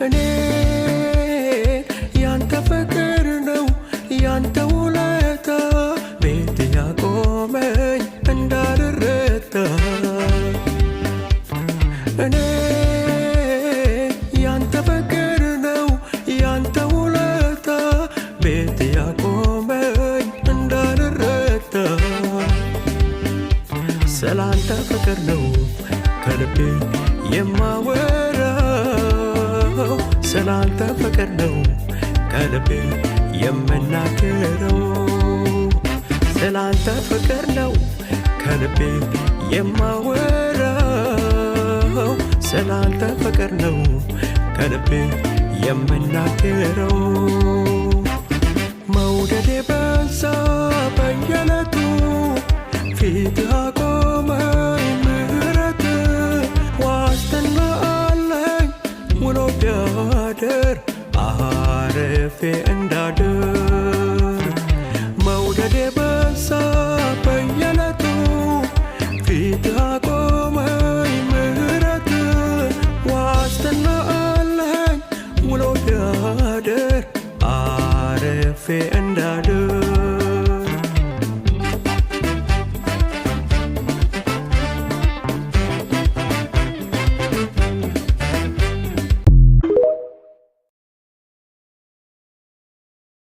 እኔ ያንተ ፍቅር ነው ያንተ ውለታ ቤት ያቆመኝ እንዳልረታ እኔ ያንተ ፍቅር ነው ያንተ ውለታ ቤት ያቆመኝ እንዳልረታ ስላንተ ፍቅር ነው ከልቤ የማወራው ስላንተ ፍቅር ነው ከልቤ የምናገረው ስላንተ ፍቅር ነው ከልቤ የማወራው ስላንተ ፍቅር ነው ከልቤ የምናገረው መውደዴ በዛ በየዕለቱ ፊትህ አቆመኝ ምህረት ዋስትና አለኝ ውሎ ቢያድር አርፌ እንዳድር መውደዴ በዛ በየዕለቱ ፊትህ አቆመኝ ምህረት ዋስትና አለኝ ውሎ ቢያድር አርፌ እንዳድር